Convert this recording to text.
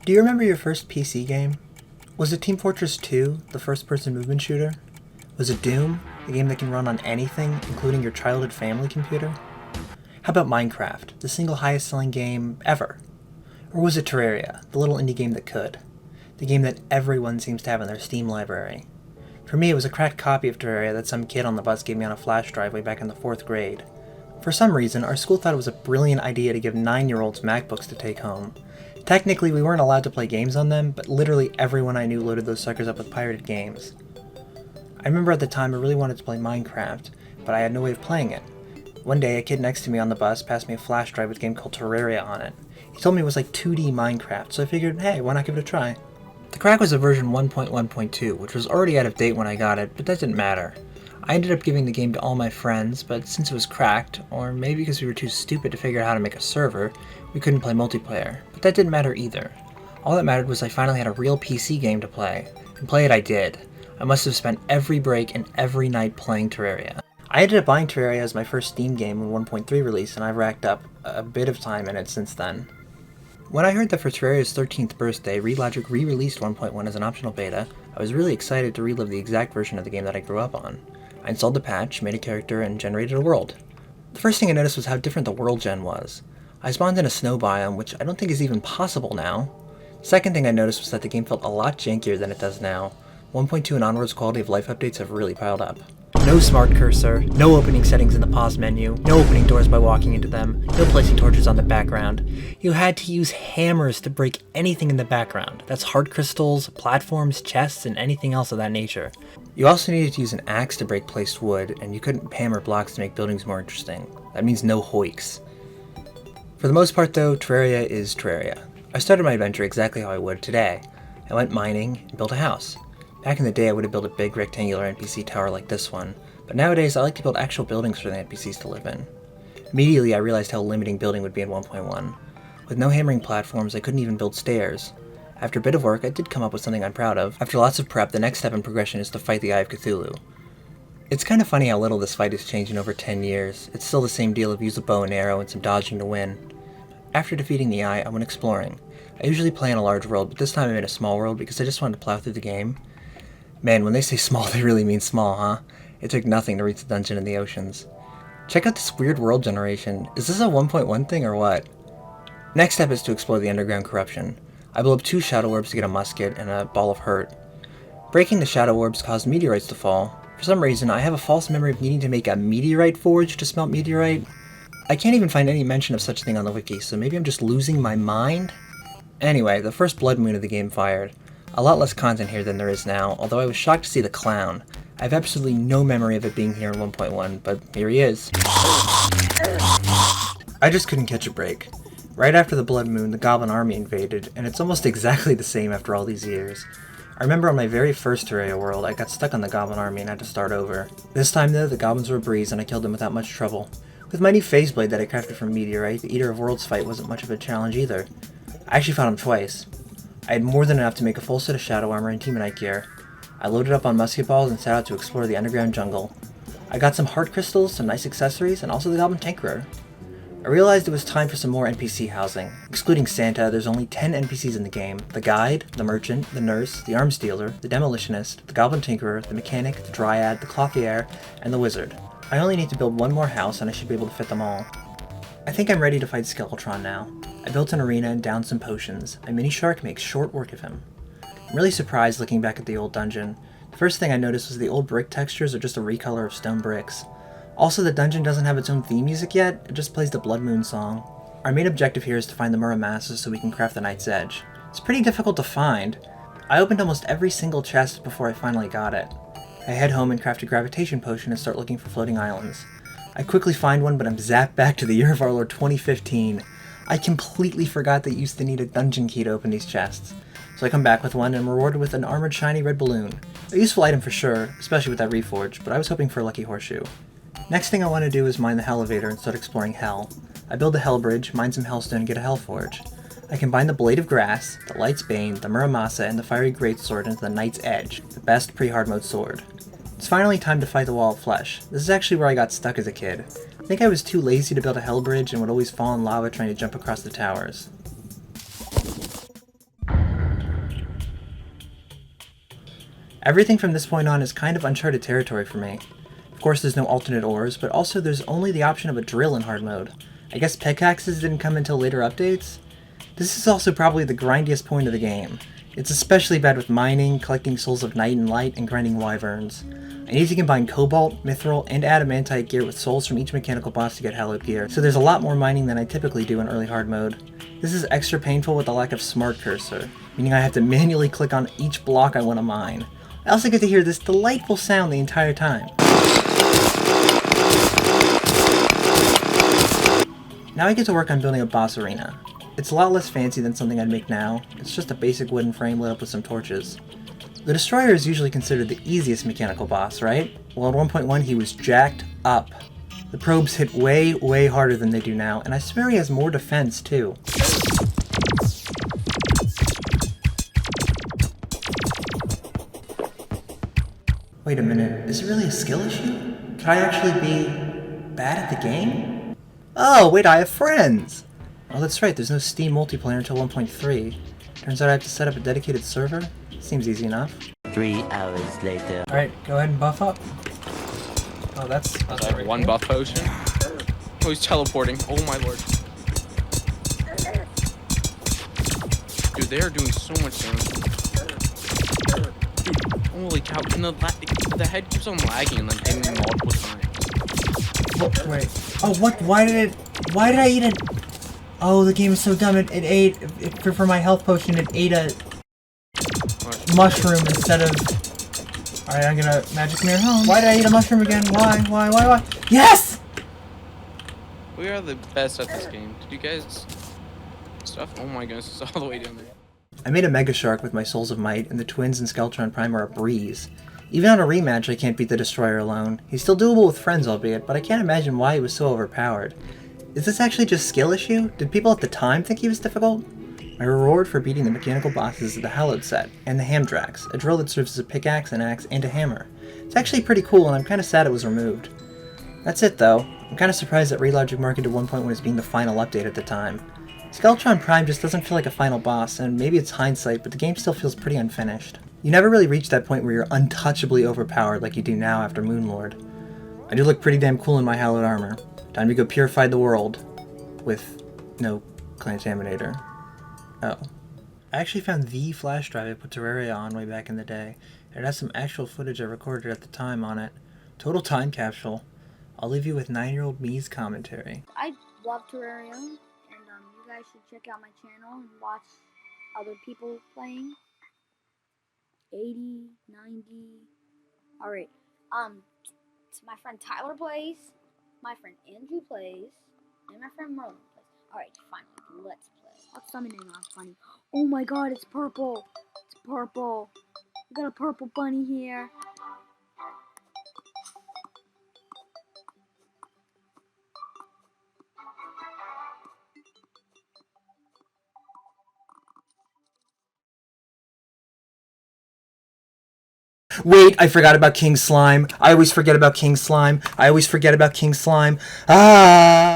Do you remember your first PC game? Was it Team Fortress 2, the first-person movement shooter? Was it Doom, a game that can run on anything, including your childhood family computer? How about Minecraft, the single highest-selling game ever? Or was it Terraria, the little indie game that could? The game that everyone seems to have in their Steam library. For me, it was a cracked copy of Terraria that some kid on the bus gave me on a flash drive way back in the 4th grade. For some reason, our school thought it was a brilliant idea to give 9-year-olds MacBooks to take home. Technically, we weren't allowed to play games on them, but literally everyone I knew loaded those suckers up with pirated games. I remember at the time I really wanted to play Minecraft, but I had no way of playing it. One day, a kid next to me on the bus passed me a flash drive with a game called Terraria on it. He told me it was like 2D Minecraft, so I figured, hey, why not give it a try? The crack was a version 1.1.2, which was already out of date when I got it, but that didn't matter. I ended up giving the game to all my friends, but since it was cracked, or maybe because we were too stupid to figure out how to make a server, we couldn't play multiplayer. But that didn't matter either. All that mattered was I finally had a real PC game to play, and play it I did. I must have spent every break and every night playing Terraria. I ended up buying Terraria as my first Steam game when 1.3 released, and I've racked up a bit of time in it since then. When I heard that for Terraria's 13th birthday, Relogic re-released 1.1 as an optional beta, I was really excited to relive the exact version of the game that I grew up on. I installed the patch, made a character, and generated a world. The first thing I noticed was how different the world gen was. I spawned in a snow biome, which I don't think is even possible now. Second thing I noticed was that the game felt a lot jankier than it does now. 1.2 and onwards quality of life updates have really piled up. No smart cursor, no opening settings in the pause menu, no opening doors by walking into them, no placing torches on the background. You had to use hammers to break anything in the background. That's hard crystals, platforms, chests, and anything else of that nature. You also needed to use an axe to break placed wood, and you couldn't hammer blocks to make buildings more interesting. That means no hoiks. For the most part though, Terraria is Terraria. I started my adventure exactly how I would today. I went mining and built a house. Back in the day I would have built a big rectangular NPC tower like this one, but nowadays I like to build actual buildings for the NPCs to live in. Immediately I realized how limiting building would be in 1.1. With no hammering platforms I couldn't even build stairs. After a bit of work I did come up with something I'm proud of. After lots of prep, the next step in progression is to fight the Eye of Cthulhu. It's kind of funny how little this fight has changed in over 10 years. It's still the same deal of use a bow and arrow and some dodging to win. After defeating the Eye, I went exploring. I usually play in a large world, but this time I'm in a small world because I just wanted to plow through the game. Man, when they say small, they really mean small, huh? It took nothing to reach the dungeon in the oceans. Check out this weird world generation. Is this a 1.1 thing or what? Next step is to explore the underground corruption. I blew up 2 shadow orbs to get a musket and a ball of hurt. Breaking the shadow orbs caused meteorites to fall. For some reason, I have a false memory of needing to make a meteorite forge to smelt meteorite. I can't even find any mention of such a thing on the wiki, so maybe I'm just losing my mind? Anyway, the first blood moon of the game fired. A lot less content here than there is now, although I was shocked to see the clown. I have absolutely no memory of it being here in 1.1, but here he is. I just couldn't catch a break. Right after the blood moon, the goblin army invaded, and it's almost exactly the same after all these years. I remember on my very first Terraria world, I got stuck on the goblin army and had to start over. This time though, the goblins were a breeze and I killed them without much trouble. With my new phase blade that I crafted from meteorite, the Eater of Worlds fight wasn't much of a challenge either. I actually fought him twice. I had more than enough to make a full set of shadow armor and teamonite gear. I loaded up on musket balls and set out to explore the underground jungle. I got some heart crystals, some nice accessories, and also the goblin tinkerer. I realized it was time for some more NPC housing. Excluding Santa, there's only 10 NPCs in the game. The guide, the merchant, the nurse, the arms dealer, the demolitionist, the goblin tinkerer, the mechanic, the dryad, the clothier, and the wizard. I only need to build one more house and I should be able to fit them all. I think I'm ready to fight Skeletron now. I built an arena and downed some potions. A mini shark makes short work of him. I'm really surprised looking back at the old dungeon. The first thing I noticed was the old brick textures are just a recolor of stone bricks. Also, the dungeon doesn't have its own theme music yet, it just plays the Blood Moon song. Our main objective here is to find the Muramasa so we can craft the Night's Edge. It's pretty difficult to find. I opened almost every single chest before I finally got it. I head home and craft a gravitation potion and start looking for floating islands. I quickly find one, but I'm zapped back to the year of our Lord 2015. I completely forgot that you used to need a dungeon key to open these chests. So I come back with one and I'm rewarded with an armored shiny red balloon. A useful item for sure, especially with that reforge, but I was hoping for a lucky horseshoe. Next thing I want to do is mine the Hell-Elevator and start exploring Hell. I build a Hell Bridge, mine some Hellstone and get a Hellforge. I combine the Blade of Grass, the Light's Bane, the Muramasa, and the Fiery Greatsword into the Knight's Edge, the best pre-hardmode sword. It's finally time to fight the Wall of Flesh. This is actually where I got stuck as a kid. I think I was too lazy to build a Hell Bridge and would always fall in lava trying to jump across the towers. Everything from this point on is kind of uncharted territory for me. Of course there's no alternate ores, but also there's only the option of a drill in hard mode. I guess pickaxes didn't come until later updates? This is also probably the grindiest point of the game. It's especially bad with mining, collecting souls of night and light, and grinding wyverns. I need to combine cobalt, mithril, and adamantite gear with souls from each mechanical boss to get hallowed gear, so there's a lot more mining than I typically do in early hard mode. This is extra painful with the lack of smart cursor, meaning I have to manually click on each block I want to mine. I also get to hear this delightful sound the entire time. Now I get to work on building a boss arena. It's a lot less fancy than something I'd make now. It's just a basic wooden frame lit up with some torches. The Destroyer is usually considered the easiest mechanical boss, right? Well, at 1.1 he was jacked up. The probes hit way, way harder than they do now, and I swear he has more defense, too. Wait a minute, is it really a skill issue? Could I actually be bad at the game? Oh, wait, I have friends! Oh, that's right, there's no Steam multiplayer until 1.3. Turns out I have to set up a dedicated server? Seems easy enough. 3 hours later. Alright, go ahead and buff up. Oh, that's one buff potion. Oh, he's teleporting. Oh my lord. Dude, they are doing so much damage. Dude, holy cow. And the head keeps on lagging and like hitting me multiple times. Oh, wait. Oh, what? Why did I eat it? Oh, the game is so dumb. It ate, for my health potion, it ate a mushroom instead of... Alright, I'm gonna magic mirror home. Why did I eat a mushroom again? Why? Yes! We are the best at this game. Did you guys... Stuff? Oh my goodness, it's all the way down there. I made a Mega Shark with my Souls of Might, and the twins and Skeletron Prime are a breeze. Even on a rematch, I can't beat the Destroyer alone. He's still doable with friends, albeit, but I can't imagine why he was so overpowered. Is this actually just a skill issue? Did people at the time think he was difficult? My reward for beating the mechanical bosses is the Hallowed set, and the Hamdrax, a drill that serves as a pickaxe, an axe, and a hammer. It's actually pretty cool, and I'm kinda sad it was removed. That's it though. I'm kinda surprised that Relogic marketed 1.1 as being the final update at the time. Skeletron Prime just doesn't feel like a final boss, and maybe it's hindsight, but the game still feels pretty unfinished. You never really reach that point where you're untouchably overpowered like you do now after Moonlord. I do look pretty damn cool in my hallowed armor. Time to go purify the world. With no Clantaminator. Oh. I actually found the flash drive I put Terraria on way back in the day. It has some actual footage I recorded at the time on it. Total time capsule. I'll leave you with 9-year-old me's commentary. I love Terraria, and you guys should check out my channel and watch other people playing. 80, 90. Alright, my friend Tyler plays, my friend Andrew plays, and my friend Merlin plays. Alright, finally, let's play. What's summon name on funny? Oh my god, it's purple! It's purple! We got a purple bunny here. Wait, I forgot about King Slime. I always forget about King Slime. Ah!